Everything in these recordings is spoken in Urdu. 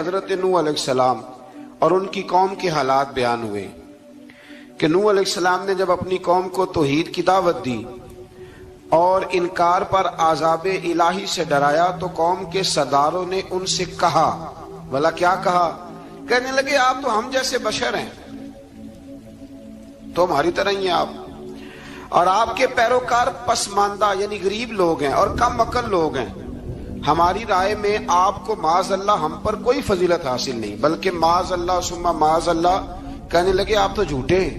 حضرت نوح علیہ السلام اور ان کی قوم کے حالات بیان ہوئے کہ نوح علیہ السلام نے جب اپنی قوم کو توحید کی دعوت دی اور انکار پر عذاب الہی سے ڈرایا تو قوم کے سرداروں نے ان سے کہا، بھلا کیا کہا؟ کہنے لگے آپ تو ہم جیسے بشر ہیں، تو ہماری طرح ہی ہیں آپ، اور آپ کے پیروکار پسماندہ یعنی غریب لوگ ہیں اور کم عقل لوگ ہیں۔ ہماری رائے میں آپ کو معاذ اللہ ہم پر کوئی فضیلت حاصل نہیں، بلکہ معاذ اللہ ثم معاذ اللہ۔ کہنے لگے آپ تو جھوٹے ہیں،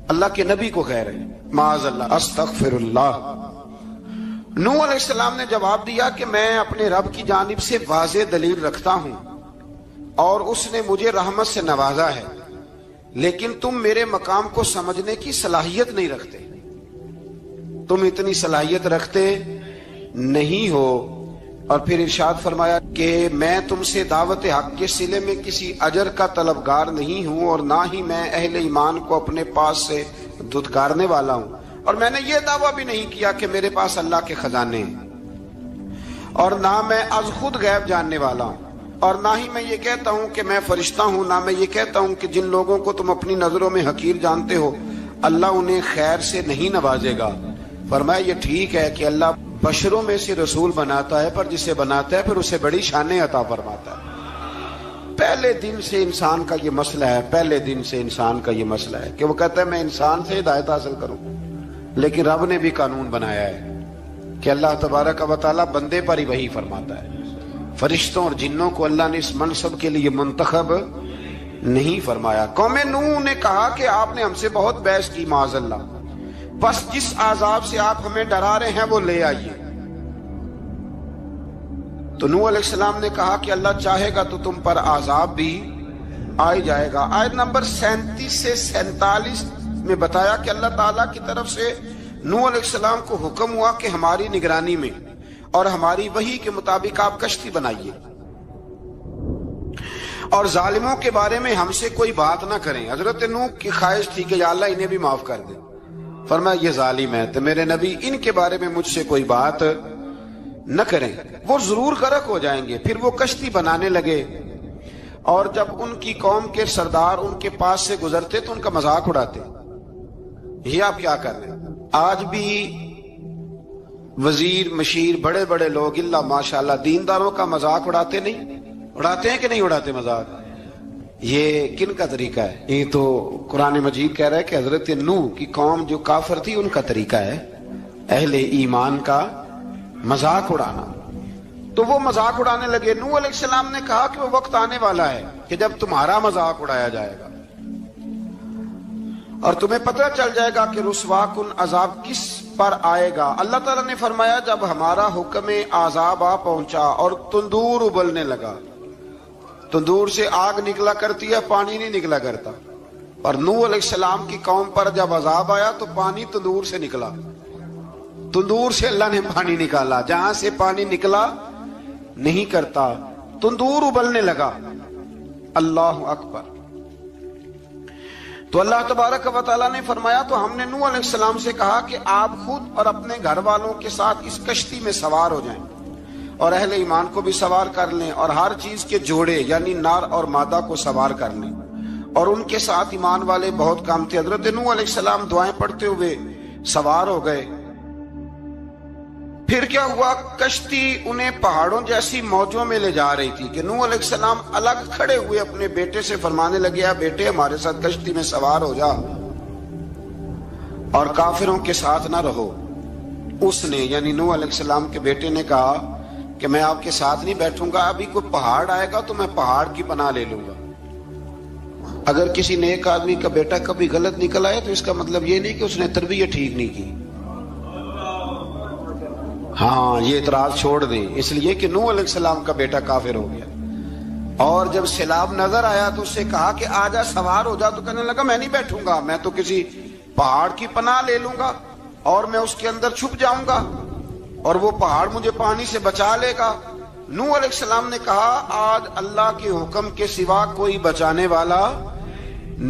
اللہ کے نبی کو کہہ رہے ہیں معاذ اللہ، استغفر اللہ۔ نوح علیہ السلام نے جواب دیا کہ میں اپنے رب کی جانب سے واضح دلیل رکھتا ہوں اور اس نے مجھے رحمت سے نوازا ہے، لیکن تم میرے مقام کو سمجھنے کی صلاحیت نہیں رکھتے، تم اتنی صلاحیت رکھتے نہیں ہو۔ اور پھر ارشاد فرمایا کہ میں تم سے دعوت حق کے صلے میں کسی اجر کا طلبگار نہیں ہوں اور نہ ہی میں اہل ایمان کو اپنے پاس سے دھتکارنے والا ہوں، اور میں نے یہ دعویٰ بھی نہیں کیا کہ میرے پاس اللہ کے خزانے ہیں، اور نہ میں از خود غیب جاننے والا ہوں، اور نہ ہی میں یہ کہتا ہوں کہ میں فرشتہ ہوں، نہ میں یہ کہتا ہوں کہ جن لوگوں کو تم اپنی نظروں میں حقیر جانتے ہو اللہ انہیں خیر سے نہیں نوازے گا۔ فرمایا یہ ٹھیک ہے کہ اللہ بشروں میں سے رسول بناتا ہے، پر جسے بناتا ہے پھر اسے بڑی شانیں عطا فرماتا ہے۔ پہلے دن سے انسان کا یہ مسئلہ ہے، پہلے دن سے انسان کا یہ مسئلہ ہے کہ وہ کہتا ہے میں انسان سے ہدایت حاصل کروں، لیکن رب نے بھی قانون بنایا ہے کہ اللہ تبارک و تعالیٰ بندے پر ہی وحی فرماتا ہے، فرشتوں اور جنوں کو اللہ نے اس منصب کے لیے منتخب نہیں فرمایا۔ قوم نوح نے کہا کہ آپ نے ہم سے بہت بحث کی معاذ اللہ، بس جس عذاب سے آپ ہمیں ڈرا رہے ہیں وہ لے آئیے۔ تو نوح علیہ السلام نے کہا کہ اللہ چاہے گا تو تم پر عذاب بھی آئی جائے گا۔ آیت نمبر 37 سے 47 میں بتایا کہ اللہ تعالیٰ کی طرف سے نوح علیہ السلام کو حکم ہوا کہ ہماری نگرانی میں اور ہماری وحی کے مطابق آپ کشتی بنائیے، اور ظالموں کے بارے میں ہم سے کوئی بات نہ کریں۔ حضرت نوح کی خواہش تھی کہ یا اللہ انہیں بھی معاف کر دے، فرمایا یہ ظالم ہے تو میرے نبی ان کے بارے میں مجھ سے کوئی بات نہ کریں، وہ ضرور غرق ہو جائیں گے۔ پھر وہ کشتی بنانے لگے، اور جب ان کی قوم کے سردار ان کے پاس سے گزرتے تو ان کا مذاق اڑاتے۔ یہ آپ کیا کر رہے ہیں؟ آج بھی وزیر مشیر بڑے بڑے لوگ اللہ ماشاءاللہ دینداروں کا مذاق اڑاتے نہیں؟ اڑاتے ہیں کہ نہیں اڑاتے مذاق؟ یہ کن کا طریقہ ہے؟ یہ تو قرآن مجید کہہ رہا ہے کہ حضرت نوح کی قوم جو کافر تھی ان کا طریقہ ہے اہل ایمان کا مذاق اڑانا۔ تو وہ مذاق اڑانے لگے۔ نوح علیہ السلام نے کہا کہ وہ وقت آنے والا ہے کہ جب تمہارا مذاق اڑایا جائے گا اور تمہیں پتہ چل جائے گا کہ رسوا کن عذاب کس پر آئے گا۔ اللہ تعالیٰ نے فرمایا جب ہمارا حکم عذاب آ پہنچا اور تندور ابلنے لگا، تندور سے آگ نکلا کرتی ہے، پانی نہیں نکلا کرتا، اور نوح علیہ السلام کی قوم پر جب عذاب آیا تو پانی تندور سے نکلا، تندور سے اللہ نے پانی نکالا، جہاں سے پانی نکلا نہیں کرتا، تندور ابلنے لگا۔ اللہ اکبر۔ تو اللہ تبارک و تعالیٰ نے فرمایا تو ہم نے نوح علیہ السلام سے کہا کہ آپ خود اور اپنے گھر والوں کے ساتھ اس کشتی میں سوار ہو جائیں اور اہل ایمان کو بھی سوار کر لیں، اور ہر چیز کے جوڑے یعنی نار اور مادہ کو سوار کر لیں، اور ان کے ساتھ ایمان والے بہت کام تھے۔ حضرت نوح علیہ السلام دعائیں پڑھتے ہوئے سوار ہو گئے۔ پھر کیا ہوا؟ کشتی انہیں پہاڑوں جیسی موجوں میں لے جا رہی تھی کہ نوح علیہ السلام الگ کھڑے ہوئے اپنے بیٹے سے فرمانے لگے بیٹے ہمارے ساتھ کشتی میں سوار ہو جا اور کافروں کے ساتھ نہ رہو۔ اس نے یعنی نوح علیہ السلام کے بیٹے نے کہا کہ میں آپ کے ساتھ نہیں بیٹھوں گا، ابھی کوئی پہاڑ آئے گا تو میں پہاڑ کی پناہ لے لوں گا۔ اگر کسی نیک آدمی کا بیٹا کبھی غلط نکل آئے تو اس کا مطلب یہ نہیں کہ اس نے تربیت ٹھیک نہیں کی، ہاں یہ اعتراض چھوڑ دیں، اس لیے کہ نوح علیہ السلام کا بیٹا کافر ہو گیا۔ اور جب سیلاب نظر آیا تو اس سے کہا کہ آجا سوار ہو جا، تو کہنے لگا میں نہیں بیٹھوں گا، میں تو کسی پہاڑ کی پناہ لے لوں گا اور میں اس کے اندر چھپ جاؤں گا اور وہ پہاڑ مجھے پانی سے بچا لے گا۔ نوح علیہ السلام نے کہا آج اللہ کے حکم کے سوا کوئی بچانے والا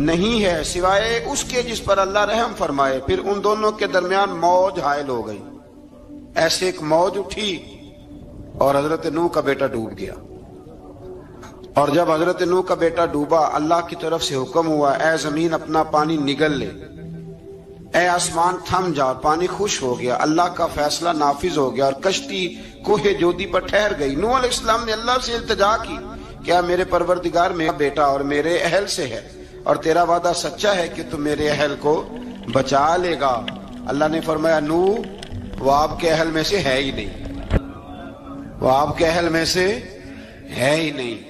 نہیں ہے سوائے اس کے جس پر اللہ رحم فرمائے۔ پھر ان دونوں کے درمیان موج حائل ہو گئی، ایسے ایک موج اٹھی اور حضرت نوح کا بیٹا ڈوب گیا۔ اور جب حضرت نوح کا بیٹا ڈوبا، اللہ کی طرف سے حکم ہوا اے زمین اپنا پانی نگل لے، اے آسمان تھم جا، پانی خشک ہو گیا، اللہ کا فیصلہ نافذ ہو گیا اور کشتی کوہ جودی پر ٹھہر گئی۔ نوح علیہ السلام نے اللہ سے التجا کی، کیا میرے پروردگار میرا بیٹا اور میرے اہل سے ہے اور تیرا وعدہ سچا ہے کہ تم میرے اہل کو بچا لے گا؟ اللہ نے فرمایا نوح وہ آپ کے اہل میں سے ہے ہی نہیں، وہ آپ کے اہل میں سے ہے ہی نہیں۔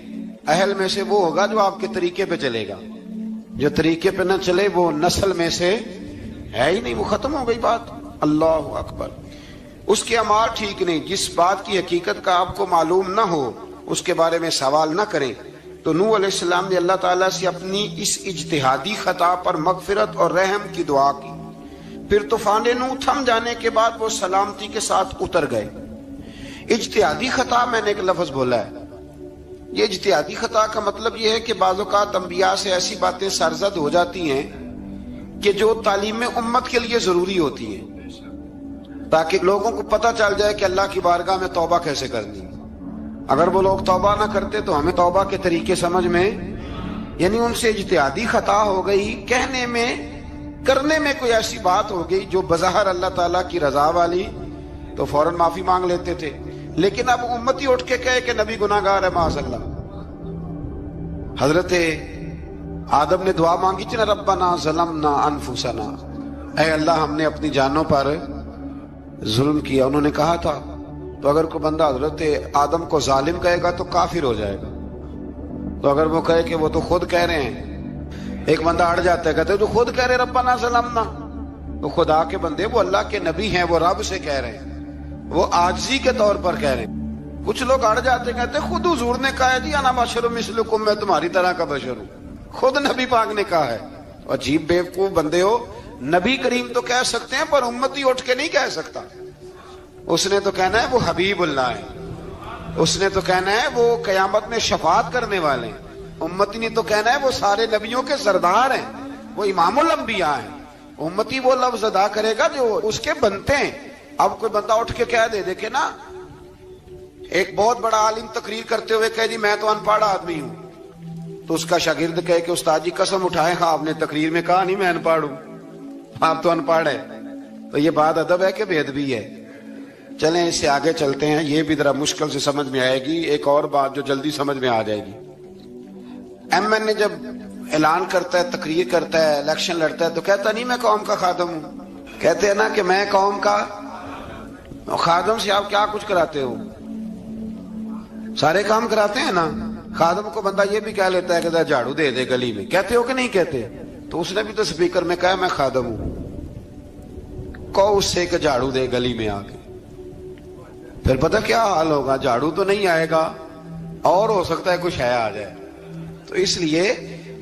اہل میں سے وہ ہوگا جو آپ کے طریقے پہ چلے گا، جو طریقے پہ نہ چلے وہ نسل میں سے ہے ہی نہیں، وہ ختم ہو گئی بات۔ اللہ اکبر۔ اس کے اعمال ٹھیک نہیں، جس بات کی حقیقت کا آپ کو معلوم نہ ہو اس کے بارے میں سوال نہ کریں۔ تو نوح علیہ السلام نے اللہ تعالیٰ سے اپنی اس اجتہادی خطا پر مغفرت اور رحم کی دعا کی۔ پھر طوفان نوح تھم جانے کے بعد وہ سلامتی کے ساتھ اتر گئے۔ اجتہادی خطا میں نے ایک لفظ بولا ہے، یہ اجتہادی خطا کا مطلب یہ ہے کہ بعض اوقات انبیاء سے ایسی باتیں سرزد ہو جاتی ہیں کہ جو تعلیم امت کے لیے ضروری ہوتی ہیں، تاکہ لوگوں کو پتہ چل جائے کہ اللہ کی بارگاہ میں توبہ کیسے کرنی۔ اگر وہ لوگ توبہ نہ کرتے تو ہمیں توبہ کے طریقے سمجھ میں، یعنی ان سے اجتہادی خطا ہو گئی، کہنے میں کرنے میں کوئی ایسی بات ہو گئی جو بظاہر اللہ تعالیٰ کی رضا والی، تو فوراً معافی مانگ لیتے تھے۔ لیکن اب امتی اٹھ کے کہے کہ نبی گناہ گار ہے معاذ اللہ۔ حضرت آدم نے دعا مانگی تھی نا، ربنا ظلمنا انفسنا، اے اللہ ہم نے اپنی جانوں پر ظلم کیا۔ انہوں نے کہا تھا تو اگر کوئی بندہ حضرت آدم کو ظالم کہے گا تو کافر ہو جائے گا، تو اگر وہ کہے کہ وہ تو خود کہہ رہے ہیں، ایک بندہ اڑ جاتا ہے کہتے جو خود کہہ رہے ربنا ظلمنا، تو خدا کے بندے وہ اللہ کے نبی ہیں، وہ رب سے کہہ رہے ہیں، وہ عاجزی کے طور پر کہہ رہے ہیں۔ کچھ لوگ اڑ جاتے کہتے خود حضور نے کہا ہے جی انا بشر مثلکم، میں تمہاری طرح کا بشر ہوں، خود نبی پاک نے کہا ہے۔ عجیب بیوقوف بندے ہو، نبی کریم تو کہہ سکتے ہیں پر امتی اٹھ کے نہیں کہہ سکتا۔ اس نے تو کہنا ہے وہ حبیب اللہ ہے، اس نے تو کہنا ہے وہ قیامت میں شفاعت کرنے والے ہیں، امتی نے تو کہنا ہے وہ سارے نبیوں کے سردار ہیں، وہ امام الانبیاء ہیں۔ امتی وہ لفظ ادا کرے گا جو اس کے بنتے ہیں۔ اب کوئی بندہ اٹھ کے کہہ دے، دیکھے نا ایک بہت بڑا عالم تقریر کرتے ہوئے کہے جی میں تو ان پڑھ آدمی ہوں، تو اس کا شاگرد کہے کہ استاد جی قسم اٹھائے ہاں آپ نے تقریر میں کہا نہیں میں ان پڑھ ہوں، آپ تو ان پڑھ ہے، تو یہ بات ادب ہے کہ بے ادبی ہے؟ چلیں اس سے آگے چلتے ہیں، یہ بھی ذرا مشکل سے سمجھ میں آئے گی۔ ایک اور بات جو جلدی سمجھ میں آ جائے گی، ایم این اے جب اعلان کرتا ہے، تقریر کرتا ہے، الیکشن لڑتا ہے تو کہتا نہیں میں قوم کا خادم ہوں، کہتے ہیں نا کہ میں قوم کا خادم سے آپ کیا کچھ کراتے ہو؟ سارے کام کراتے ہیں نا۔ خادم کو بندہ یہ بھی کہہ لیتا ہے کہ جھاڑو دے دے گلی میں، کہتے ہو کہ نہیں کہتے؟ تو اس نے بھی تو سپیکر میں کہا میں خادم ہوں، کہو اس سے کہ جھاڑو دے گلی میں آ کے، پھر پتہ کیا حال ہوگا؟ جھاڑو تو نہیں آئے گا اور ہو سکتا ہے کچھ ہے آ جائے۔ تو اس لیے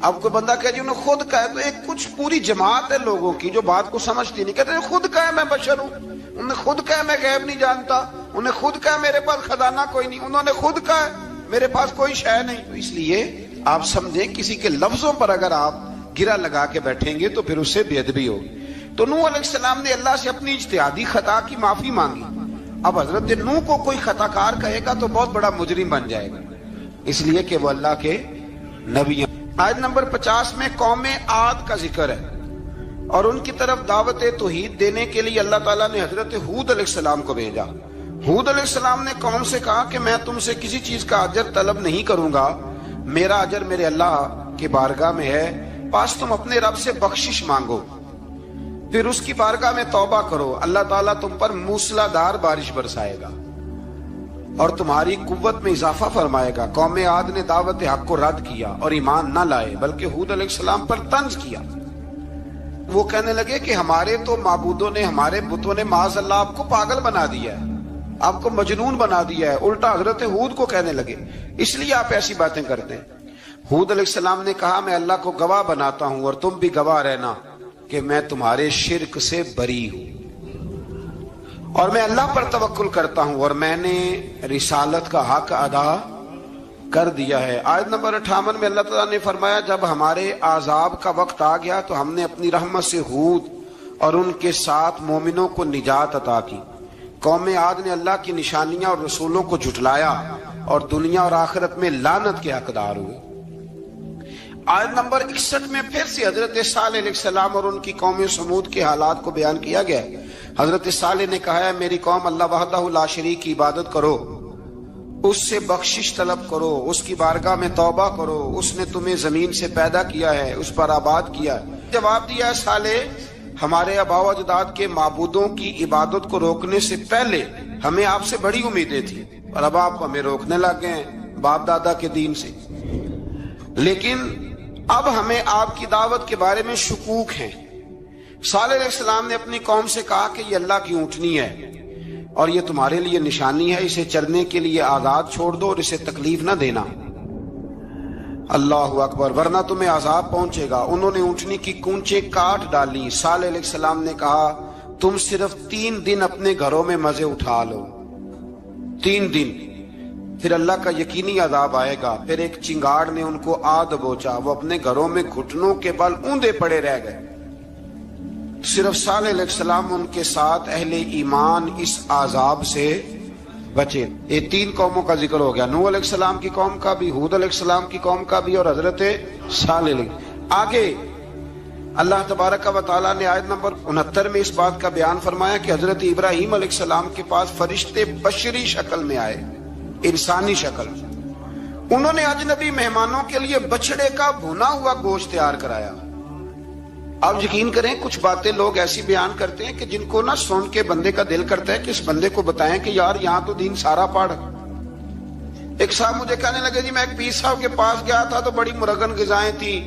اب کوئی بندہ کہے جی انہوں خود کہا، تو ایک کچھ پوری جماعت ہے لوگوں کی جو بات کو سمجھتی نہیں، کہتے ہیں خود کہا میں بشر ہوں، انہوں نے خود کہا میں غیب نہیں جانتا، انہوں نے خود کہا میرے پاس خزانہ کوئی نہیں، انہوں نے خود کہا میرے پاس کوئی شے نہیں۔ تو اس لیے آپ سمجھیں کسی کے لفظوں پر اگر آپ گرا لگا کے بیٹھیں گے تو پھر اس سے بے ادبی ہوگی۔ تو نوح علیہ السلام نے اللہ سے اپنی اجتہادی خطا کی معافی مانگی۔ اب حضرت نوح کو کوئی خطا کار کہے گا تو بہت بڑا مجرم بن جائے گا، اس لیے کہ وہ اللہ کے نبی ہیں۔ آیت نمبر 50 میں قوم عاد کا ذکر ہے اور ان کی طرف دعوت توحید دینے کے لیے اللہ تعالیٰ نے حضرت ہود علیہ السلام کو بھیجا۔ ہود علیہ السلام نے قوم سے کہا کہ میں تم سے کسی چیز کا اجر طلب نہیں کروں گا، میرا اجر میرے اللہ کی بارگاہ میں ہے، پاس تم اپنے رب سے بخشش مانگو، پھر اس کی بارگاہ میں توبہ کرو، اللہ تعالیٰ تم پر موسلا دار بارش برسائے گا اور تمہاری قوت میں اضافہ فرمائے گا۔ قوم عاد نے دعوت حق کو رد کیا اور ایمان نہ لائے، بلکہ ہود علیہ السلام پر طنز کیا۔ وہ کہنے لگے کہ ہمارے تو معبودوں نے، ہمارے بتوں نے معاذ اللہ آپ کو پاگل بنا دیا ہے، آپ کو مجنون بنا دیا ہے، الٹا حضرت ہود کو کہنے لگے، اس لیے آپ ایسی باتیں کرتے ہیں۔ ہود علیہ السلام نے کہا میں اللہ کو گواہ بناتا ہوں اور تم بھی گواہ رہنا کہ میں تمہارے شرک سے بری ہوں اور میں اللہ پر توکل کرتا ہوں اور میں نے رسالت کا حق ادا کر دیا ہے۔ آیت نمبر 58 میں اللہ تعالیٰ نے فرمایا جب ہمارے عذاب کا وقت آ گیا تو ہم نے اپنی رحمت سے ہود اور ان کے ساتھ مومنوں کو نجات عطا کی۔ قوم عاد نے اللہ کی نشانیاں اور رسولوں کو جھٹلایا اور دنیا اور آخرت میں لعنت کے حقدار ہوئے۔ آیت نمبر 61 میں پھر سے حضرت صالح علیہ السلام اور ان کی قوم سمود کے حالات کو بیان کیا گیا ہے۔ حضرت صالح نے کہا ہے میری قوم اللہ وحدہ لا شریک کی عبادت کرو، اس سے بخشش طلب کرو، اس کی بارگاہ میں توبہ کرو، اس نے تمہیں زمین سے پیدا کیا ہے، اس پر آباد کیا ہے۔ جواب دیا ہے صالح ہمارے آباء و اجداد کے معبودوں کی عبادت کو روکنے سے پہلے ہمیں آپ سے بڑی امیدیں تھیں، اور اب آپ ہمیں روکنے لگ گئے ہیں باپ دادا کے دین سے، لیکن اب ہمیں آپ کی دعوت کے بارے میں شکوک ہیں۔ صالح علیہ السلام نے اپنی قوم سے کہا کہ یہ اللہ کی اونٹنی ہے اور یہ تمہارے لیے نشانی ہے، اسے چرنے کے لیے آزاد چھوڑ دو اور اسے تکلیف نہ دینا۔ اللہ اکبر، ورنہ تمہیں عذاب پہنچے گا۔ انہوں نے اونٹنی کی کونچیں کاٹ ڈالی۔ صالح علیہ السلام نے کہا تم صرف 3 دن اپنے گھروں میں مزے اٹھا لو، 3 دن، پھر اللہ کا یقینی عذاب آئے گا۔ پھر ایک چنگاڑ نے ان کو آ دبوچا، وہ اپنے گھروں میں گھٹنوں کے بل اوندے پڑے رہ گئے۔ صرف صالح علیہ السلام ان کے ساتھ اہل ایمان اس عذاب سے بچے۔ یہ 3 قوموں کا ذکر ہو گیا، نوح علیہ السلام کی قوم کا بھی، ہود علیہ السلام کی قوم کا بھی، اور حضرت صالح علیہ۔ آگے اللہ تبارک و تعالیٰ نے آیت نمبر 69 میں اس بات کا بیان فرمایا کہ حضرت ابراہیم علیہ السلام کے پاس فرشتے بشری شکل میں آئے، انسانی شکل۔ انہوں نے اجنبی مہمانوں کے لیے بچڑے کا بھنا ہوا گوشت تیار کرایا۔ آپ یقین کریں کچھ باتیں لوگ ایسی بیان کرتے ہیں کہ جن کو نہ سن کے بندے کا دل کرتا ہے کہ اس بندے کو بتائیں کہ یار یہاں تو دین سارا پڑھ۔ ایک صاحب مجھے کہنے لگے جی میں ایک پیر صاحب کے پاس گیا تھا تو بڑی مرغن غذائیں تھیں،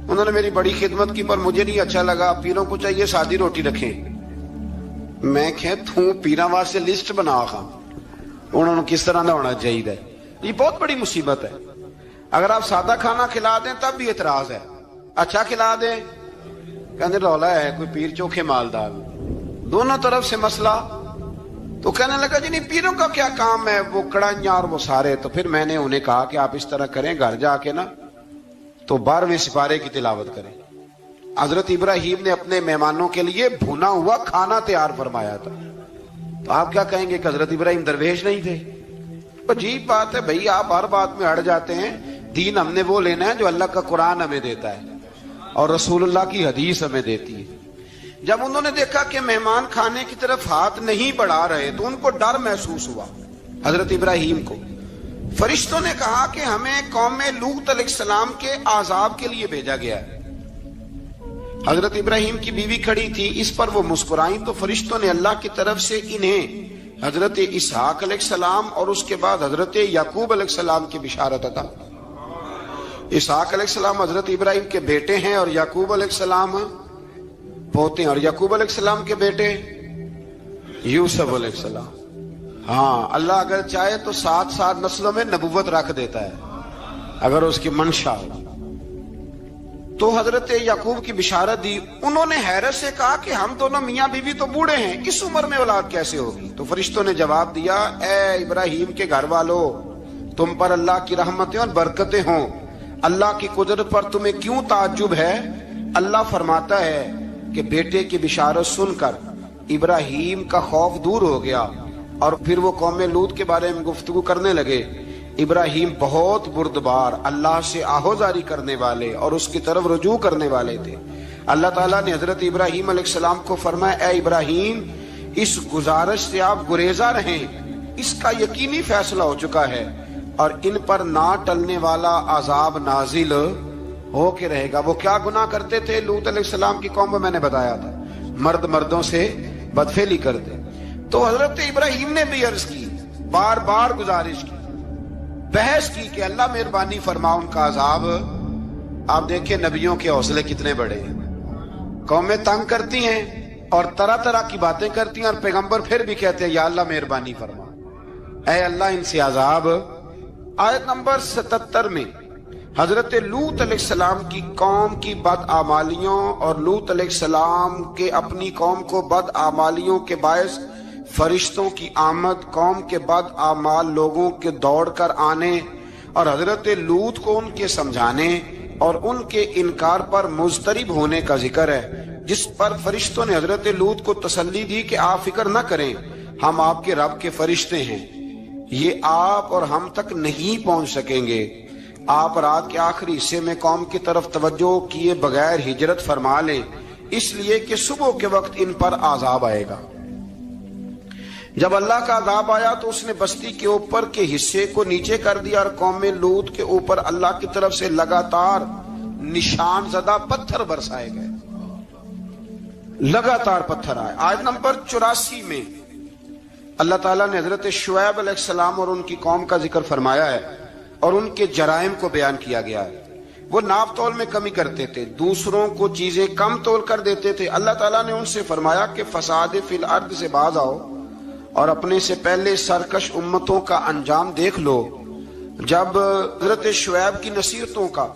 انہوں نے میری بڑی خدمت کی پر مجھے نہیں اچھا لگا، پیروں کو چاہیے سادی روٹی رکھیں۔ میں کہتا ہوں پیراں واسطے لسٹ بنا خاں انہوں نے کس طرح دا ہونا چاہیے۔ یہ بہت بڑی مصیبت ہے۔ اگر آپ سادہ کھانا کھلا دیں تب بھی اعتراض ہے، اچھا کھلا دیں کہنے رولا ہے کوئی پیر چوکھے مالدار، دونوں طرف سے مسئلہ۔ تو کہنے لگا جی نہیں پیروں کا کیا کام ہے، وہ کڑائیاں اور وہ سارے۔ تو پھر میں نے انہیں کہا کہ آپ اس طرح کریں، گھر جا کے نا تو 12ویں سپارے کی تلاوت کریں۔ حضرت ابراہیم نے اپنے مہمانوں کے لیے بھنا ہوا کھانا تیار فرمایا تھا۔ تو آپ کیا کہیں گے کہ حضرت ابراہیم درویش نہیں تھے؟ عجیب بات ہے بھائی، آپ ہر بات میں اڑ جاتے ہیں۔ دین ہم نے وہ لینا ہے جو اللہ کا قرآن ہمیں دیتا ہے اور رسول اللہ کی حدیث ہمیں دیتی ہے۔ جب انہوں نے دیکھا کہ مہمان کھانے کی طرف ہاتھ نہیں بڑھا رہے تو ان کو ڈر محسوس ہوا۔ حضرت ابراہیم کو فرشتوں نے کہا کہ ہمیں قوم لوط علیہ السلام کے عذاب کے لیے بھیجا گیا ہے۔ حضرت ابراہیم کی بیوی کھڑی تھی، اس پر وہ مسکرائیں تو فرشتوں نے اللہ کی طرف سے انہیں حضرت اسحاق علیہ السلام اور اس کے بعد حضرت یعقوب علیہ السلام کی بشارت عطا۔ اسحاق علیہ السلام حضرت ابراہیم کے بیٹے ہیں اور یعقوب علیہ السلام پوتے ہیں، اور یعقوب علیہ السلام کے بیٹے یوسف علیہ السلام۔ ہاں اللہ اگر چاہے تو 7 نسلوں میں نبوت رکھ دیتا ہے اگر اس کی منشا ہو۔ تو حضرت یعقوب کی بشارت دی۔ انہوں نے حیرت سے کہا کہ ہم دونوں میاں بیوی تو بوڑھے ہیں، اس عمر میں اولاد کیسے ہوگی؟ تو فرشتوں نے جواب دیا اے ابراہیم کے گھر والوں، تم پر اللہ کی رحمتیں اور برکتیں ہوں، اللہ کی قدرت پر تمہیں کیوں تعجب ہے؟ اللہ فرماتا ہے کہ بیٹے کی بشارت سن کر ابراہیم کا خوف دور ہو گیا اور پھر وہ قوم لوط کے بارے میں گفتگو کرنے لگے۔ ابراہیم بہت بردبار، اللہ سے آہوزاری کرنے والے اور اس کی طرف رجوع کرنے والے تھے۔ اللہ تعالیٰ نے حضرت ابراہیم علیہ السلام کو فرمایا اے ابراہیم اس گزارش سے آپ گریزاں رہیں، اس کا یقینی فیصلہ ہو چکا ہے اور ان پر نہ ٹلنے والا عذاب نازل ہو کے رہے گا۔ وہ کیا گناہ کرتے تھے لوط علیہ السلام کی قوم میں میں نے بتایا تھا، مرد مردوں سے بدفعلی کرتے۔ تو حضرت ابراہیم نے بھی عرض کی، بار بار گزارش کی، بحث کی کہ اللہ مہربانی فرما ان کا عذاب۔ آپ دیکھیں نبیوں کے حوصلے کتنے بڑے ہیں، قومیں تنگ کرتی ہیں اور طرح طرح کی باتیں کرتی ہیں اور پیغمبر پھر بھی کہتے ہیں یا اللہ مہربانی فرما، اے اللہ ان سے عذاب۔ آیت نمبر 77 میں حضرت لوط علیہ السلام کی قوم کی بدعمالیوں اور لوط علیہ السلام کے اپنی قوم کو بدعمالیوں کے باعث فرشتوں کی آمد، قوم کے بدعمال لوگوں کے دوڑ کر آنے اور حضرت لوط کو ان کے سمجھانے اور ان کے انکار پر مضطرب ہونے کا ذکر ہے، جس پر فرشتوں نے حضرت لوط کو تسلی دی کہ آپ فکر نہ کریں، ہم آپ کے رب کے فرشتے ہیں، یہ آپ اور ہم تک نہیں پہنچ سکیں گے۔ آپ رات کے آخری حصے میں قوم کی طرف توجہ کیے بغیر ہجرت فرما لیں، اس لیے کہ صبح کے وقت ان پر عذاب آئے گا۔ جب اللہ کا عذاب آیا تو اس نے بستی کے اوپر کے حصے کو نیچے کر دیا اور قوم لوط کے اوپر اللہ کی طرف سے لگاتار نشان زدہ پتھر برسائے گئے، لگاتار پتھر آئے۔ آیت نمبر 84 میں اللہ تعالیٰ نے حضرت شعیب علیہ السلام اور ان کی قوم کا ذکر فرمایا ہے اور ان کے جرائم کو بیان کیا گیا ہے۔ وہ ناپ تول میں کمی کرتے تھے، دوسروں کو چیزیں کم تول کر دیتے تھے۔ اللہ تعالیٰ نے ان سے فرمایا کہ فساد فی الارض سے باز آؤ اور اپنے سے پہلے سرکش امتوں کا انجام دیکھ لو۔ جب حضرت شعیب کی نصیحتوں کا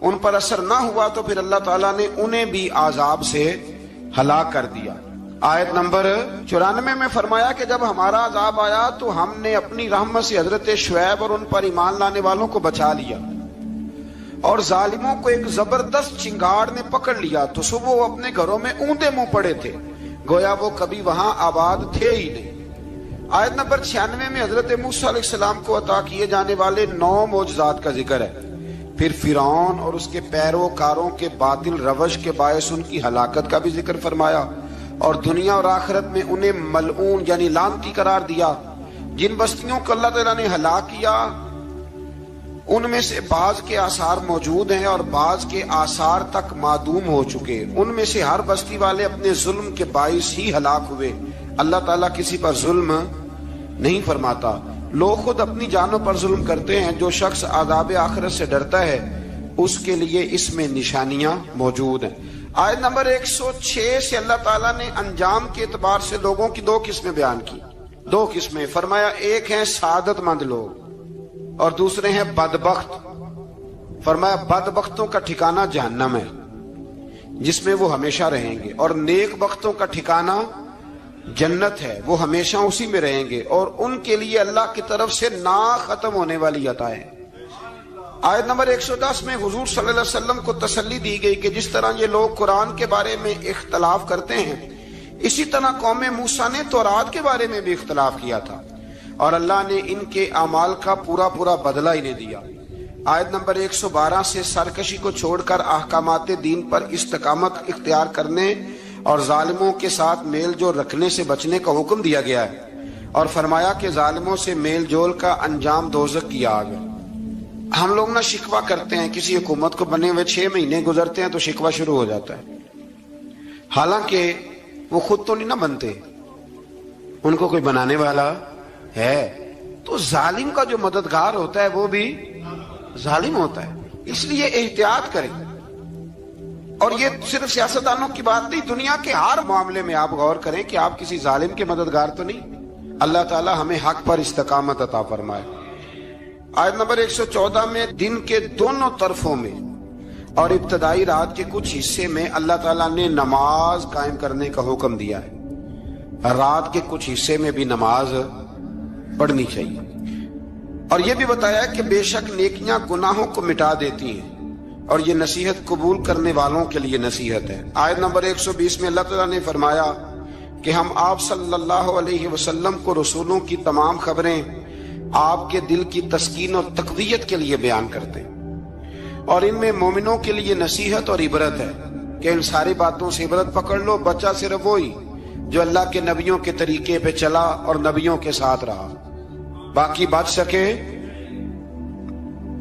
ان پر اثر نہ ہوا تو پھر اللہ تعالیٰ نے انہیں بھی عذاب سے ہلاک کر دیا۔ آیت نمبر 94 میں فرمایا کہ جب ہمارا عذاب آیا تو ہم نے اپنی رحمت سے حضرت شعیب اور ان پر ایمان لانے والوں کو بچا لیا، اور ظالموں کو ایک زبردست چنگاڑ نے پکڑ لیا تو صبح وہ اپنے گھروں میں اوندے منہ پڑے تھے، گویا وہ کبھی وہاں آباد تھے ہی نہیں۔ آیت نمبر 96 میں حضرت موسیٰ علیہ السلام کو عطا کیے جانے والے 9 معجزات کا ذکر ہے۔ پھر فرعون اور اس کے پیروکاروں کے باطل روش کے باعث ان کی ہلاکت کا بھی ذکر فرمایا، اور دنیا اور آخرت میں انہیں ملعون یعنی لعنتی قرار دیا۔ جن بستیوں کو اللہ تعالیٰ نے ہلاک کیا ان میں سے بعض کے آثار موجود ہیں اور بعض کے آثار تک معدوم ہو چکے۔ ان میں سے ہر بستی والے اپنے ظلم کے باعث ہی ہلاک ہوئے۔ اللہ تعالیٰ کسی پر ظلم نہیں فرماتا، لوگ خود اپنی جانوں پر ظلم کرتے ہیں۔ جو شخص عذاب آخرت سے ڈرتا ہے اس کے لیے اس میں نشانیاں موجود ہیں۔ آیت نمبر 106 سے اللہ تعالیٰ نے انجام کے اعتبار سے لوگوں کی 2 قسمیں بیان کی۔ 2 قسمیں فرمایا، ایک ہیں سعادت مند لوگ اور دوسرے ہیں بدبخت۔ فرمایا بدبختوں کا ٹھکانہ جہنم ہے جس میں وہ ہمیشہ رہیں گے، اور نیک بختوں کا ٹھکانہ جنت ہے، وہ ہمیشہ اسی میں رہیں گے، اور ان کے لیے اللہ کی طرف سے نا ختم ہونے والی عطائیں۔ آیت نمبر 110 میں حضور صلی اللہ علیہ وسلم کو تسلی دی گئی کہ جس طرح یہ لوگ قرآن کے بارے میں اختلاف کرتے ہیں، اسی طرح قوم موسیٰ نے تورات کے بارے میں بھی اختلاف کیا تھا، اور اللہ نے ان کے اعمال کا پورا بدلہ انہیں دیا۔ آیت نمبر 112 سے سرکشی کو چھوڑ کر احکامات دین پر استقامت اختیار کرنے اور ظالموں کے ساتھ میل جول رکھنے سے بچنے کا حکم دیا گیا ہے، اور فرمایا کہ ظالموں سے میل جول کا انجام دوزخ کی آگ ہے۔ ہم لوگ نہ شکوہ کرتے ہیں، کسی حکومت کو بنے ہوئے 6 مہینے گزرتے ہیں تو شکوہ شروع ہو جاتا ہے، حالانکہ وہ خود تو نہیں نہ بنتے، ان کو کوئی بنانے والا ہے۔ تو ظالم کا جو مددگار ہوتا ہے وہ بھی ظالم ہوتا ہے، اس لیے احتیاط کریں۔ اور یہ صرف سیاستدانوں کی بات نہیں، دنیا کے ہر معاملے میں آپ غور کریں کہ آپ کسی ظالم کے مددگار تو نہیں۔ اللہ تعالی ہمیں حق پر استقامت عطا فرمائے۔ آیت نمبر 114 میں دن کے دونوں طرفوں میں اور ابتدائی رات کے کچھ حصے میں اللہ تعالیٰ نے نماز قائم کرنے کا حکم دیا ہے۔ رات کے کچھ حصے میں بھی نماز پڑھنی چاہیے، اور یہ بھی بتایا کہ بے شک نیکیاں گناہوں کو مٹا دیتی ہیں، اور یہ نصیحت قبول کرنے والوں کے لیے نصیحت ہے۔ آیت نمبر 120 میں اللہ تعالیٰ نے فرمایا کہ ہم آپ صلی اللہ علیہ وسلم کو رسولوں کی تمام خبریں آپ کے دل کی تسکین اور تقویت کے لیے بیان کرتے ہیں، اور ان میں مومنوں کے لیے نصیحت اور عبرت ہے کہ ان ساری باتوں سے عبرت پکڑ لو۔ بچہ صرف وہی جو اللہ کے نبیوں کے طریقے پہ چلا اور نبیوں کے ساتھ رہا، باقی بچ سکے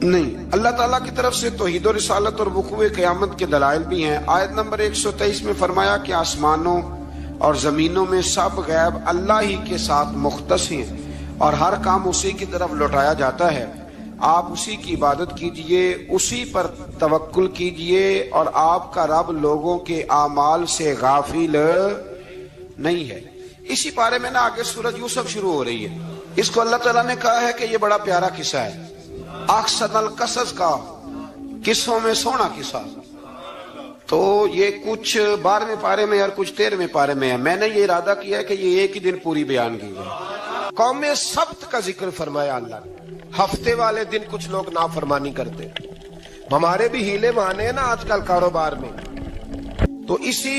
نہیں۔ اللہ تعالیٰ کی طرف سے توحید و رسالت اور وقوع قیامت کے دلائل بھی ہیں۔ آیت نمبر 123 میں فرمایا کہ آسمانوں اور زمینوں میں سب غیب اللہ ہی کے ساتھ مختص ہیں، اور ہر کام اسی کی طرف لوٹایا جاتا ہے۔ آپ اسی کی عبادت کیجئے، اسی پر توکل کیجئے، اور آپ کا رب لوگوں کے اعمال سے غافل نہیں ہے۔ اسی بارے میں نا آگے سورۃ یوسف شروع ہو رہی ہے۔ اس کو اللہ تعالیٰ نے کہا ہے کہ یہ بڑا پیارا قصہ ہے، احسن القصص کا، قصوں میں سونا قصہ۔ تو یہ کچھ 12ویں پارے میں اور کچھ 13ویں پارے میں ہے۔ میں نے یہ ارادہ کیا ہے کہ یہ ایک ہی دن پوری بیان کی جائے۔ قوم سبت کا ذکر فرمایا اللہ نے، ہفتے والے دن کچھ لوگ نافرمانی کرتے۔ ہمارے بھی ہیلے بہانے ہیں نا آج کل کاروبار میں، تو اسی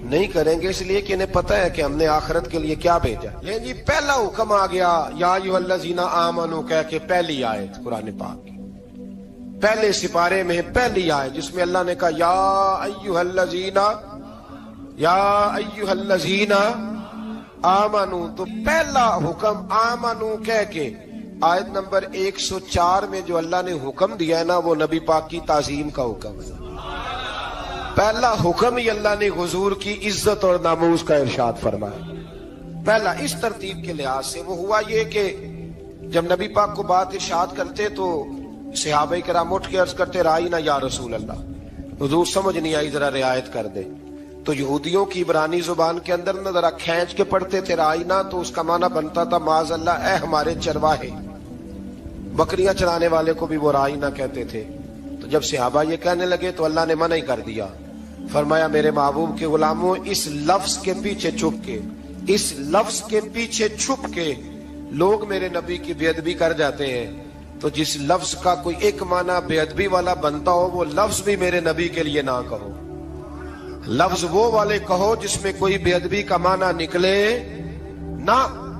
نہیں کریں گے، اس لیے کہ انہیں پتہ ہے کہ ہم نے آخرت کے لیے کیا بھیجا۔ لیکن جی پہلا حکم آ گیا یا ایھا الذین آمنوا کہہ کے، پہلی آیت قرآن پاک کی پہلے سپارے میں پہلی آیت جس میں اللہ نے کہا یا ایھا الذین آمنوا، تو پہلا حکم آمنوا کہہ کے آیت نمبر 104 میں جو اللہ نے حکم دیا ہے نا، وہ نبی پاک کی تعظیم کا حکم ہے۔ پہلا حکم ہی اللہ نے حضور کی عزت اور ناموس کا ارشاد فرمایا۔ پہلا اس ترتیب کے لحاظ سے وہ ہوا یہ کہ جب نبی پاک کو بات ارشاد کرتے تو صحابہ کرام اٹھ کے عرض کرتے رائینا یا رسول اللہ، حضور سمجھ نہیں آئی ذرا رعایت کر دے۔ تو یہودیوں کی عبرانی زبان کے اندر نہ ذرا کھینچ کے پڑھتے تھے رائینا، تو اس کا معنی بنتا تھا معاذ اللہ اے ہمارے چرواہے، بکریاں چرانے والے کو بھی وہ رائینا کہتے تھے۔ تو جب صحابہ یہ کہنے لگے تو اللہ نے منع ہی کر دیا، فرمایا میرے محبوب کے غلاموں، اس لفظ کے پیچھے چھپ کے، اس لفظ کے پیچھے چھپ کے لوگ میرے نبی کی بے ادبی کر جاتے ہیں، تو جس لفظ کا کوئی ایک معنی بے ادبی والا بنتا ہو وہ لفظ بھی میرے نبی کے لیے نہ کہو، لفظ وہ والے کہو جس میں کوئی بے ادبی کا معنی نکلے نہ۔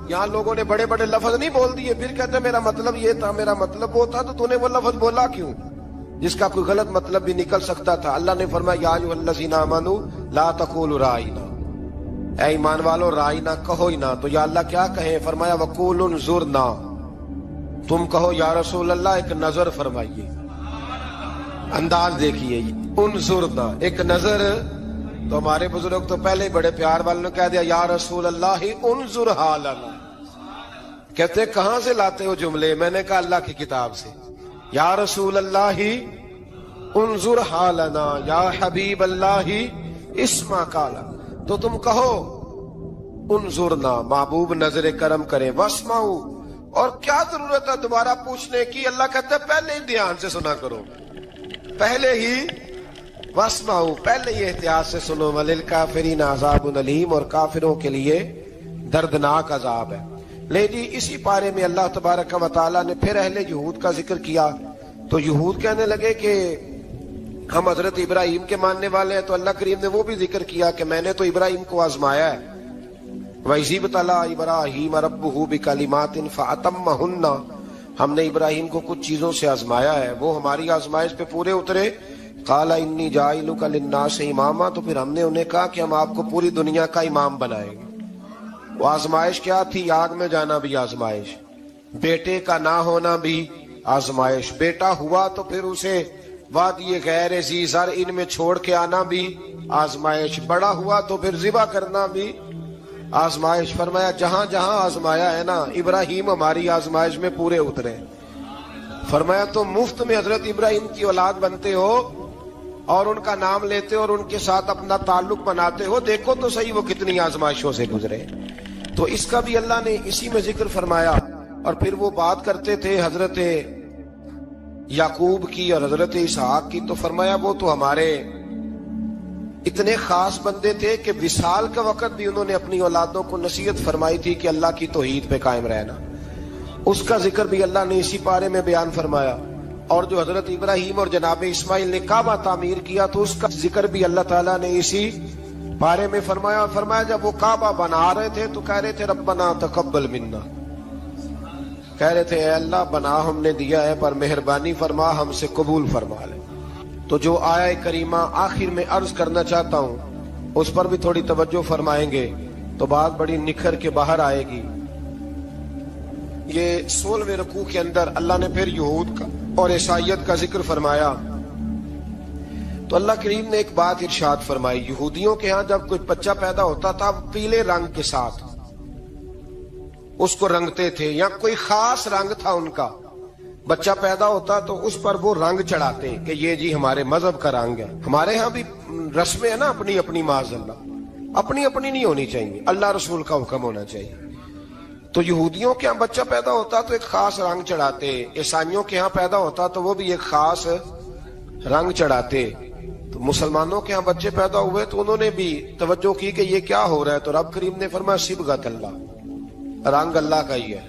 یہاں لوگوں نے بڑے بڑے لفظ نہیں بول دیے، پھر کہتے میرا مطلب یہ تھا، میرا مطلب وہ تھا، تو نے وہ لفظ بولا کیوں جس کا کوئی غلط مطلب بھی نکل سکتا تھا۔ اللہ نے فرمایا یا ایھا الذین آمنوا لا تقولوا رائینا، اے ایمان والو رائینا کہو ہی نہ۔ تو یا اللہ کیا کہیں؟ فرمایا وقولوا انظرنا، تم کہو یا رسول اللہ ایک نظر فرمائیے، انداز دیکھیے، انظرنا ایک نظر۔ تو ہمارے بزرگ تو پہلے ہی بڑے پیار والوں نے کہہ دیا یا رسول اللہ انظر حالنا، کہتے کہاں سے لاتے ہو جملے؟ میں نے کہا اللہ کی کتاب سے، یا رسول اللہ انظر حالنا یا حبیب اللہ اسمع قالا، تو تم کہو انظرنا، محبوب نظر کرم کرے، واسمعوا، اور کیا ضرورت ہے دوبارہ پوچھنے کی؟ اللہ کہتا ہے پہلے ہی دھیان سے سنا کرو، پہلے ہی واسمعوا، پہلے ہی احتیاط سے سنو، وللکافرین عذاب علیم، اور کافروں کے لیے دردناک عذاب ہے۔ لے جی اسی پارے میں اللہ تبارک و تعالیٰ نے پھر اہل یہود کا ذکر کیا، تو یہود کہنے لگے کہ ہم حضرت ابراہیم کے ماننے والے ہیں، تو اللہ کریم نے وہ بھی ذکر کیا کہ میں نے تو ابراہیم کو آزمایا ہے، وَإِذِ ابْتَلَىٰ إِبْرَاهِيمَ رَبُّهُ بِكَلِمَاتٍ فَأَتَمَّهُنَّ، ہم نے ابراہیم کو کچھ چیزوں سے آزمایا ہے، وہ ہماری آزمائش پہ پورے اترے۔ قَالَ إِنِّي جَاعِلُكَ لِلنَّاسِ إِمَامًا، تو پھر ہم نے انہیں کہا کہ ہم آپ کو پوری دنیا کا امام بنائیں گے۔ وہ آزمائش کیا تھی؟ آگ میں جانا بھی آزمائش، بیٹے کا نہ ہونا بھی آزمائش، بیٹا ہوا تو پھر اسے وادی غیر ذی زرع ان میں چھوڑ کے آنا بھی آزمائش، بڑا ہوا تو پھر ذبح کرنا بھی آزمائش۔ فرمایا جہاں جہاں آزمایا ہے نا، ابراہیم ہماری آزمائش میں پورے اترے۔ فرمایا تم مفت میں حضرت ابراہیم کی اولاد بنتے ہو اور ان کا نام لیتے ہو اور ان کے ساتھ اپنا تعلق بناتے ہو، دیکھو تو صحیح وہ کتنی آزمائشوں سے گزرے۔ تو اس کا بھی اللہ نے اسی میں ذکر فرمایا۔ اور پھر وہ بات کرتے تھے حضرت یعقوب کی اور حضرت اسحاق کی، تو فرمایا وہ تو ہمارے اتنے خاص بندے تھے کہ وصال کا وقت بھی انہوں نے اپنی اولادوں کو نصیحت فرمائی تھی کہ اللہ کی توحید پہ قائم رہنا، اس کا ذکر بھی اللہ نے اسی پارے میں بیان فرمایا۔ اور جو حضرت ابراہیم اور جناب اسماعیل نے کعبہ تعمیر کیا تو اس کا ذکر بھی اللہ تعالیٰ نے اسی بارے میں فرمایا۔ فرمایا جب وہ کعبہ بنا رہے تھے تو کہہ رہے تھے ربنا تقبل منا، کہہ رہے تھے اے اللہ بنا ہم نے دیا ہے پر مہربانی فرما ہم سے قبول فرما لے۔ تو جو آیہ کریمہ آخر میں عرض کرنا چاہتا ہوں اس پر بھی تھوڑی توجہ فرمائیں گے تو بات بڑی نکھر کے باہر آئے گی۔ یہ 16ویں رکوع کے اندر اللہ نے پھر یہود کا اور عیسائیت کا ذکر فرمایا، تو اللہ کریم نے ایک بات ارشاد فرمائی، یہودیوں کے ہاں جب کوئی بچہ پیدا ہوتا تھا پیلے رنگ کے ساتھ اس کو رنگتے تھے، یا کوئی خاص رنگ تھا ان کا، بچہ پیدا ہوتا تو اس پر وہ رنگ چڑھاتے کہ یہ جی ہمارے مذہب کا رنگ ہے۔ ہمارے ہاں بھی رسمیں ہیں نا اپنی اپنی، معاذ اللہ اپنی اپنی نہیں ہونی چاہیے، اللہ رسول کا حکم ہونا چاہیے۔ تو یہودیوں کے ہاں بچہ پیدا ہوتا تو ایک خاص رنگ چڑھاتے، عیسائیوں کے ہاں پیدا ہوتا تو وہ بھی ایک خاص رنگ چڑھاتے۔ تو مسلمانوں کے ہاں بچے پیدا ہوئے تو انہوں نے بھی توجہ کی کہ یہ کیا ہو رہا ہے، تو رب کریم نے فرمایا صبغۃ اللہ، رنگ اللہ کا ہی ہے،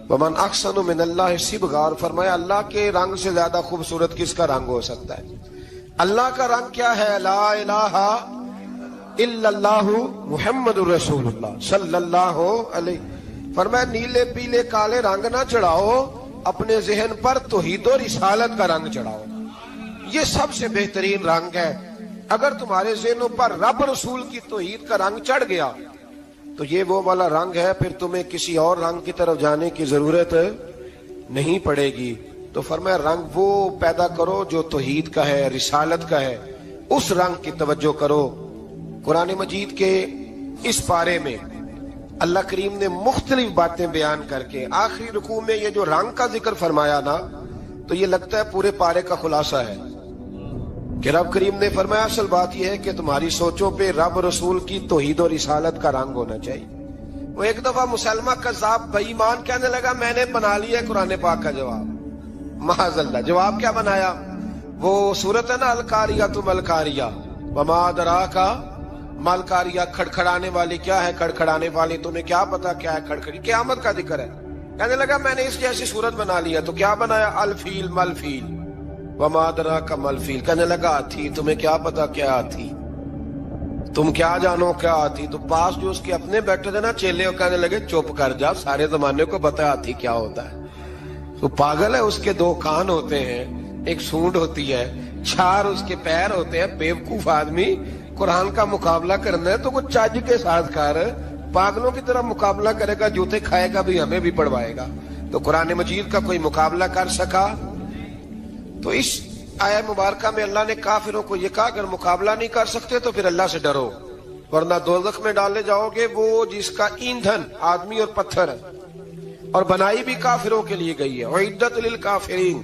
ومن احسن من اللہ صبغہ، اور فرمایا اللہ کے رنگ سے زیادہ خوبصورت کس کا رنگ ہو سکتا ہے؟ اللہ کا رنگ کیا ہے؟ لا الہ الا اللہ محمد رسول اللہ صلی اللہ علیہ. فرمایا نیلے پیلے کالے رنگ نہ چڑھاؤ، اپنے ذہن پر توحید و رسالت کا رنگ چڑھاؤ. یہ سب سے بہترین رنگ ہے. اگر تمہارے ذہنوں پر رب رسول کی توحید کا رنگ چڑھ گیا تو یہ وہ والا رنگ ہے، پھر تمہیں کسی اور رنگ کی طرف جانے کی ضرورت نہیں پڑے گی. تو فرمایا رنگ وہ پیدا کرو جو توحید کا ہے، رسالت کا ہے، اس رنگ کی توجہ کرو. قرآن مجید کے اس پارے میں اللہ کریم نے مختلف باتیں بیان کر کے آخری رکوع میں یہ جو رنگ کا ذکر فرمایا نا، تو یہ لگتا ہے پورے پارے کا خلاصہ ہے کہ رب کریم نے فرمایا اصل بات یہ ہے کہ تمہاری سوچوں پہ رب رسول کی توحید و رسالت کا رنگ ہونا چاہیے. وہ ایک دفعہ مسلمہ کذاب بے ایمان کہنے لگا میں نے بنا لیا ہے قرآن پاک کا جواب. معاذ اللہ. جواب کیا بنایا؟ وہ سورت ہے نا القاریہ ملقاریہ وما ادراک ملقاریہ، کھڑکھڑانے والی کیا ہے، کھڑکھڑانے والی تمہیں کیا پتا کیا ہے کھڑکھڑی، قیامت کا ذکر ہے. کہنے لگا میں نے اس جیسی صورت بنا لیا. تو کیا بنایا؟ الفیل ملفیل وما ادراک ملفیل. کہنے لگا ہاتھی، تمہیں کیا پتا کیا ہاتھی، تم کیا جانو کیا ہاتھی. تو پاس جو اس کے اپنے بیٹھے تھے نا چیلے، کہنے لگے چپ کر جا، سارے زمانے کو پتا ہاتھی کیا ہوتا ہے. تو پاگل ہے، اس کے دو کان ہوتے ہیں، ایک سونڈ ہوتی ہے، چار اس کے پیر ہوتے ہیں. بیوقوف آدمی قرآن کا مقابلہ کرنا ہے تو کچھ چاج کے ساتھ کر، پاگلوں کی طرح مقابلہ کرے گا، جوتے کھائے گا بھی ہمیں بھی پڑھوائے گا. تو قرآن مجید کا کوئی مقابلہ کر سکا؟ تو اس آیہ مبارکہ میں اللہ نے کافروں کو یہ کہا اگر مقابلہ نہیں کر سکتے تو پھر اللہ سے ڈرو، ورنہ دوزخ میں ڈالے جاؤ گے، وہ جس کا ایندھن آدمی اور پتھر ہے، اور بنائی بھی کافروں کے لیے گئی ہے. اعدت للکافرین.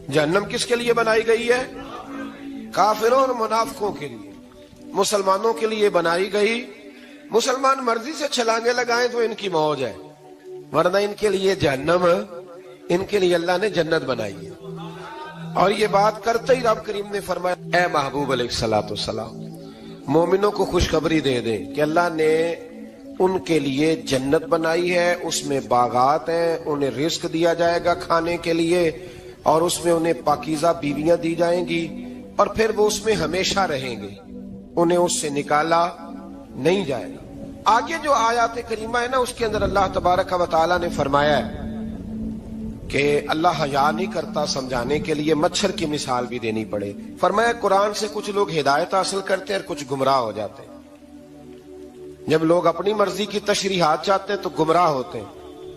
جہنم کس کے لیے بنائی گئی ہے؟ کافروں اور منافقوں کے لیے. مسلمانوں کے لیے بنائی گئی. مسلمان مرضی سے چھلانگے لگائیں تو ان کی موج ہے، ورنہ ان کے لیے جہنم، ان کے لیے اللہ نے جنت بنائی ہے. اور یہ بات کرتے ہی رب کریم نے فرمایا اے محبوب علیہ الصلوۃ والسلام، مومنوں کو خوشخبری دے دیں کہ اللہ نے ان کے لیے جنت بنائی ہے، اس میں باغات ہیں، انہیں رزق دیا جائے گا کھانے کے لیے، اور اس میں انہیں پاکیزہ بیویاں دی جائیں گی، اور پھر وہ اس میں ہمیشہ رہیں گے، انہیں اس سے نکالا نہیں جائے گا. آگے جو آیات کریمہ ہے نا، اس کے اندر اللہ تبارک و تعالیٰ نے فرمایا ہے کہ اللہ حیا نہیں کرتا سمجھانے کے لیے مچھر کی مثال بھی دینی پڑے. فرمایا قرآن سے کچھ لوگ ہدایت حاصل کرتے ہیں اور کچھ گمراہ ہو جاتے ہیں. جب لوگ اپنی مرضی کی تشریحات چاہتے ہیں تو گمراہ ہوتے ہیں،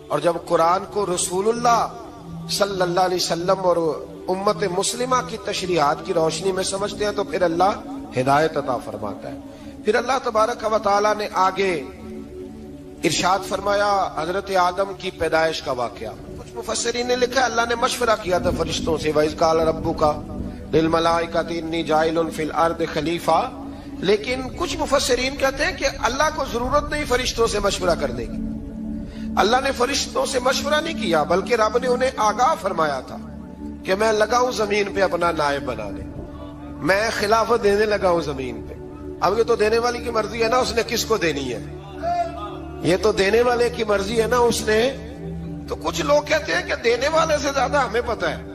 اور جب قرآن کو رسول اللہ صلی اللہ علیہ وسلم اور امت مسلمہ کی تشریحات کی روشنی میں سمجھتے ہیں تو پھر اللہ ہدایت عطا فرماتا ہے. پھر اللہ تبارک و تعالیٰ نے آگے ارشاد فرمایا حضرت آدم کی پیدائش کا واقعہ. کچھ مفسرین نے لکھا اللہ نے مشورہ کیا تھا فرشتوں سے، وَإِذْ قَالَ رَبُّكَ لِلْمَلَائِكَةِ إِنِّي جَاعِلٌ فِي الْأَرْضِ خَلِيفَةً. لیکن کچھ مفسرین کہتے ہیں کہ اللہ کو ضرورت نہیں فرشتوں سے مشورہ کرنے کی. اللہ نے فرشتوں سے مشورہ نہیں کیا، بلکہ رب نے انہیں آگاہ فرمایا تھا کہ میں لگا ہوں زمین پہ اپنا نائب بنانے، میں خلافت دینے لگا ہوں زمین پہ. اب یہ تو دینے والی کی مرضی ہے نا اس نے کس کو دینی ہے، یہ تو دینے والے کی مرضی ہے نا اس نے. تو کچھ لوگ کہتے ہیں کہ دینے والے سے زیادہ ہمیں پتہ ہے.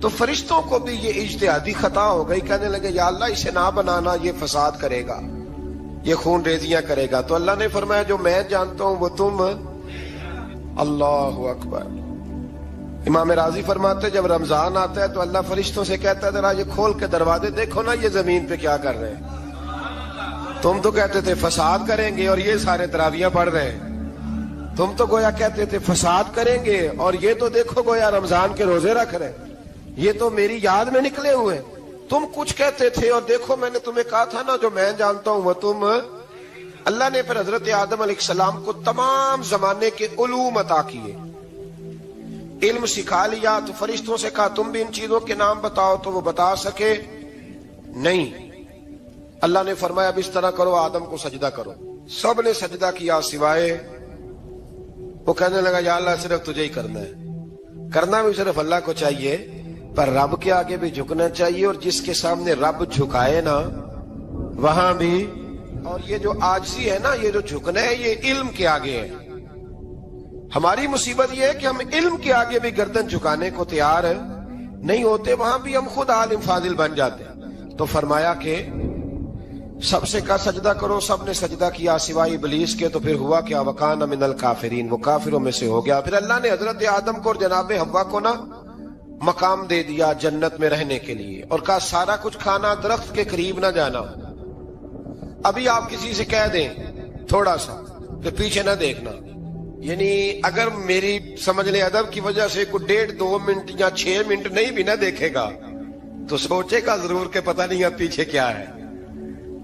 تو فرشتوں کو بھی یہ اجتہادی خطا ہو گئی، کہنے لگے یا اللہ اسے نہ بنانا، یہ فساد کرے گا، یہ خون ریزیاں کرے گا. تو اللہ نے فرمایا جو میں جانتا ہوں وہ تم. اللہ اکبر. امام راضی فرماتے جب رمضان آتا ہے تو اللہ فرشتوں سے کہتا ہے ذرا یہ کھول کے دروازے دیکھو نا یہ زمین پہ کیا کر رہے ہیں. تم تو کہتے تھے فساد کریں گے اور یہ سارے تراویحیں پڑھ رہے ہیں. تم تو گویا کہتے تھے فساد کریں گے اور یہ تو دیکھو گویا رمضان کے روزے رکھ رہے ہیں. یہ تو میری یاد میں نکلے ہوئے. تم کچھ کہتے تھے اور دیکھو میں نے تمہیں کہا تھا نا جو میں جانتا ہوں وہ تم. اللہ نے پھر حضرت آدم علیہ السلام کو تمام زمانے کے علوم عطا کیے، علم سکھا لیا. تو فرشتوں سے کہا تم بھی ان چیزوں کے نام بتاؤ، تو وہ بتا سکے نہیں. اللہ نے فرمایا اب اس طرح کرو آدم کو سجدہ کرو. سب نے سجدہ کیا سوائے وہ. کہنے لگا یا اللہ صرف تجھے ہی کرنا ہے. کرنا بھی صرف اللہ کو چاہیے، پر رب کے آگے بھی جھکنا چاہیے، اور جس کے سامنے رب جھکائے نا وہاں بھی. اور یہ جو عاجزی ہے نا، یہ جو جھکنا ہے یہ علم کے آگے ہے. ہماری مصیبت یہ ہے کہ ہم علم کے آگے بھی گردن جھکانے کو تیار نہیں ہوتے، وہاں بھی ہم خود عالم فاضل بن جاتے ہیں. تو فرمایا کہ سب سے کہا سجدہ کرو، سب نے سجدہ کیا سوائے ابلیس کے، تو پھر ہوا کیا؟ وکان من الکافرین، وہ کافروں میں سے ہو گیا۔ پھر اللہ نے حضرت آدم کو اور جناب حوا کو نا مقام دے دیا جنت میں رہنے کے لیے، اور کہا سارا کچھ کھانا، درخت کے قریب نہ جانا۔ ابھی آپ کسی سے کہہ دیں تھوڑا سا کہ پیچھے نہ دیکھنا، یعنی اگر میری سمجھ لیں ادب کی وجہ سے کوئی 1.5-2 منٹ یا 6 منٹ نہیں بھی نہ دیکھے گا تو سوچے گا ضرور کہ پتہ نہیں اب پیچھے کیا ہے،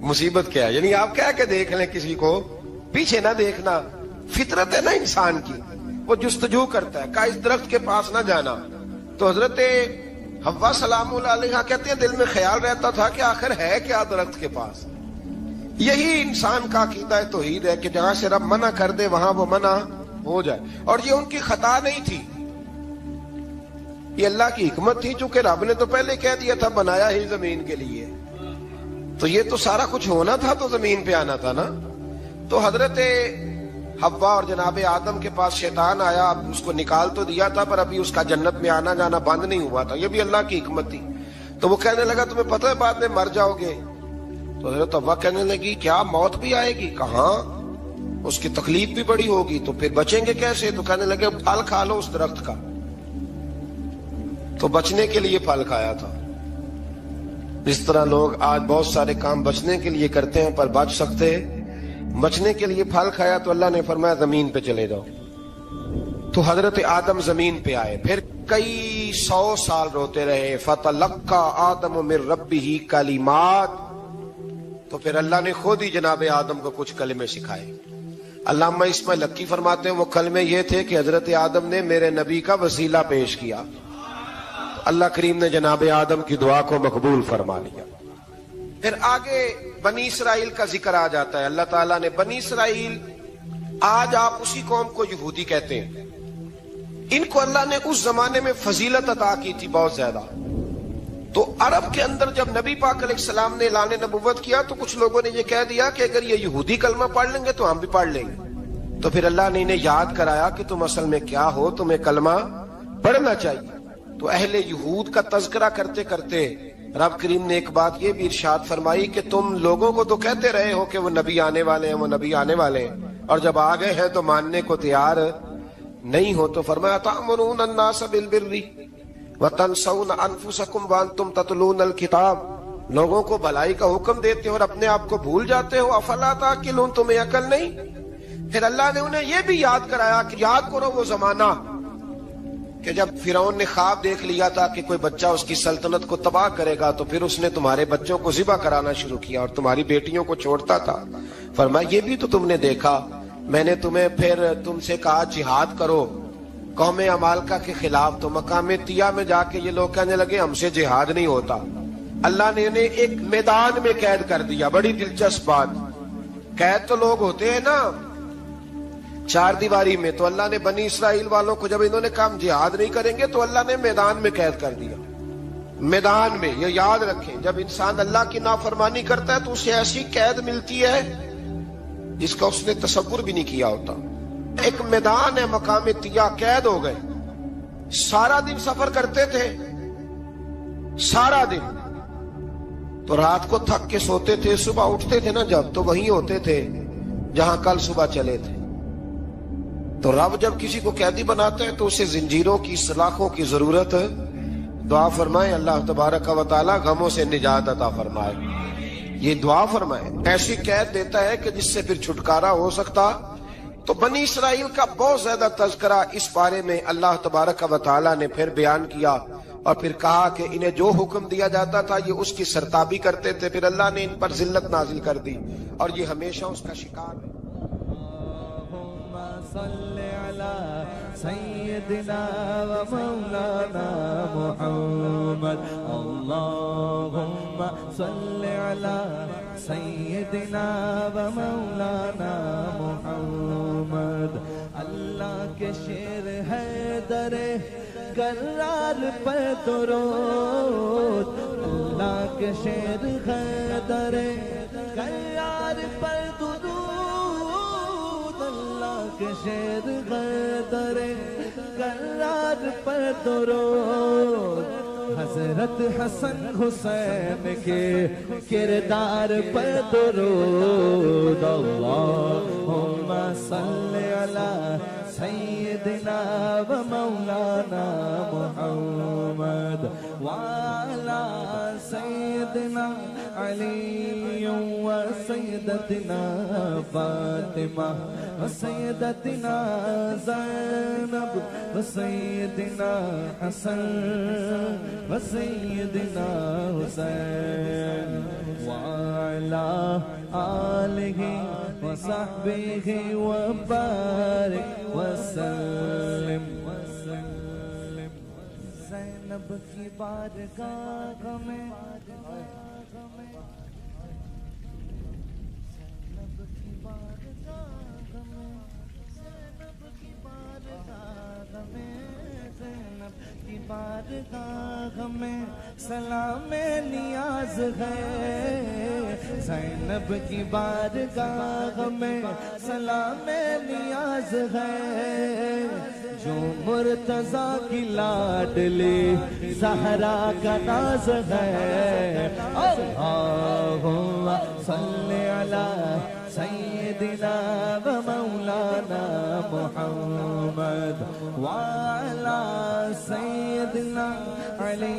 مصیبت کیا ہے۔ یعنی آپ کہہ کے دیکھ لیں کسی کو، پیچھے نہ دیکھنا، فطرت ہے نا انسان کی، وہ جستجو کرتا ہے، کہا اس درخت کے پاس نہ جانا۔ تو حضرت حوا سلام اللہ علیہا کہتے ہیں دل میں خیال رہتا تھا کہ آخر ہے کیا درخت کے پاس۔ یہی انسان کا عقیدہ توحید ہے کہ جہاں سے رب منع کر دے وہاں وہ منع ہو جائے، اور یہ ان کی خطا نہیں تھی، یہ اللہ کی حکمت تھی، چونکہ رب نے تو پہلے کہہ دیا تھا بنایا ہی زمین کے لیے، تو یہ تو سارا کچھ ہونا تھا تو زمین پہ آنا تھا نا۔ تو حضرت حوا اور جناب آدم کے پاس شیطان آیا، اب اس کو نکال تو دیا تھا پر ابھی اس کا جنت میں آنا جانا بند نہیں ہوا تھا، یہ بھی اللہ کی حکمت تھی۔ تو وہ کہنے لگا تمہیں پتہ ہے بعد میں مر جاؤ گے؟ تو حضرت حوا کہنے لگی کیا موت بھی آئے گی؟ کہاں، اس کی تکلیف بھی بڑی ہوگی، تو پھر بچیں گے کیسے؟ تو کہنے لگے پھل کھا لو اس درخت کا، تو بچنے کے لیے پھل کھایا تھا۔ اس طرح لوگ آج بہت سارے کام بچنے کے لیے کرتے ہیں پر بچ سکتے، بچنے کے لیے پھل کھایا تو اللہ نے فرمایا زمین پہ چلے جاؤ۔ تو حضرت آدم زمین پہ آئے، پھر کئی 100 سال روتے رہے۔ فَتَلَقَّى آدَمُ مِن رَبِّهِ کَلِمَاتٍ، تو پھر اللہ نے خود ہی جناب آدم کو کچھ کلمے سکھائے۔ علامہ اسماعیل حقی فرماتے ہیں وہ کلمے یہ تھے کہ حضرت آدم نے میرے نبی کا وسیلہ پیش کیا، اللہ کریم نے جناب آدم کی دعا کو مقبول فرما لیا۔ پھر آگے بنی اسرائیل کا ذکر آ جاتا ہے۔ اللہ تعالیٰ نے بنی اسرائیل، آج آپ اسی قوم کو یہودی کہتے ہیں، ان کو اللہ نے اس زمانے میں فضیلت عطا کی تھی بہت زیادہ۔ تو عرب کے اندر جب نبی پاک علیہ السلام نے اعلان نبوت کیا تو کچھ لوگوں نے یہ کہہ دیا کہ اگر یہ یہودی کلمہ پڑھ لیں گے تو ہم بھی پڑھ لیں گے۔ تو پھر اللہ نے انہیں یاد کرایا کہ تم اصل میں کیا ہو، تمہیں کلمہ پڑھنا چاہیے۔ تو اہل یہود کا تذکرہ کرتے کرتے رب کریم نے ایک بات یہ بھی ارشاد فرمائی کہ تم لوگوں کو تو کہتے رہے ہو کہ وہ نبی آنے والے ہیں، وہ نبی آنے والے ہیں، اور جب آ گئے ہیں تو ماننے کو تیار نہیں ہو۔ تو فرمایا تأمرون الناس بالبر وتنسون انفسکم وانتم تتلون الکتاب، لوگوں کو بھلائی کا حکم دیتے ہو اور اپنے آپ کو بھول جاتے ہو، افلا تعقلون، تمہیں عقل نہیں؟ پھر اللہ نے انہیں یہ بھی یاد کرایا کہ یاد کرو وہ زمانہ کہ جب فرعون نے خواب دیکھ لیا تھا کہ کوئی بچہ اس کی سلطنت کو تباہ کرے گا، تو پھر اس نے تمہارے بچوں کو ذبح کرانا شروع کیا اور تمہاری بیٹیوں کو چھوڑتا تھا۔ فرمایا یہ بھی تو تم نے دیکھا، میں نے تمہیں پھر تم سے کہا جہاد کرو قوم عمالقہ کے خلاف، تو مقام طیہ میں جا کے یہ لوگ کہنے لگے ہم سے جہاد نہیں ہوتا۔ اللہ نے انہیں ایک میدان میں قید کر دیا۔ بڑی دلچسپ بات، قید تو لوگ ہوتے ہیں نا چار دیواری میں، تو اللہ نے بنی اسرائیل والوں کو جب انہوں نے کہا ہم جہاد نہیں کریں گے تو اللہ نے میدان میں قید کر دیا۔ میدان میں، یہ یاد رکھیں، جب انسان اللہ کی نافرمانی کرتا ہے تو اسے ایسی قید ملتی ہے جس کا اس نے تصور بھی نہیں کیا ہوتا۔ ایک میدان ہے مقام طیہ، قید ہو گئے، سارا دن سفر کرتے تھے، سارا دن، تو رات کو تھک کے سوتے تھے، صبح اٹھتے تھے نا جب، تو وہیں ہوتے تھے جہاں کل صبح چلے تھے۔ تو رب جب کسی کو قیدی بناتا ہے تو اسے زنجیروں کی، سلاخوں کی ضرورت ہے۔ دعا فرمائے اللہ تبارک و تعالی غموں سے نجات عطا فرمائے، یہ دعا فرمائے۔ ایسی قید دیتا ہے کہ جس سے پھر چھٹکارا ہو سکتا۔ تو بنی اسرائیل کا بہت زیادہ تذکرہ اس بارے میں اللہ تبارک و تعالی نے پھر بیان کیا، اور پھر کہا کہ انہیں جو حکم دیا جاتا تھا یہ اس کی سرتابی کرتے تھے، پھر اللہ نے ان پر ذلت نازل کر دی اور یہ ہمیشہ اس کا شکار ہے۔ صلی علی سیدنا و مولانا محمد، اللہم صلی علی سیدنا و مولانا محمد۔ اللہ کے شیر ہے در کرار پر درود، اللہ کے شیر ہے در کرار پر درود، کے شیر غدر کرار پر درود، حضرت حسن حسین کے کردار پر درود اللہم صلی علی سیدنا و مولانا محمد وعلی سیدنا علی و سیدتنا فاطمہ و سیدتنا زینب و سیدنا حسن و سیدنا حسین وعلی آلہ و صحبہ و بارک وسلم زینب کی بارگاہ میں زینب کی بارگاہ میں زینب کی بارگاہ میں زینب کی بارگاہ میں سلام نیاز ہے زینب کی بارگاہ میں سلام نیاز ہے جو مرتضیٰ کی لاڈلی زہرا کا ناز ہے اللہم صلی علی سیدنا و مولانا محمد وعلی سیدنا علی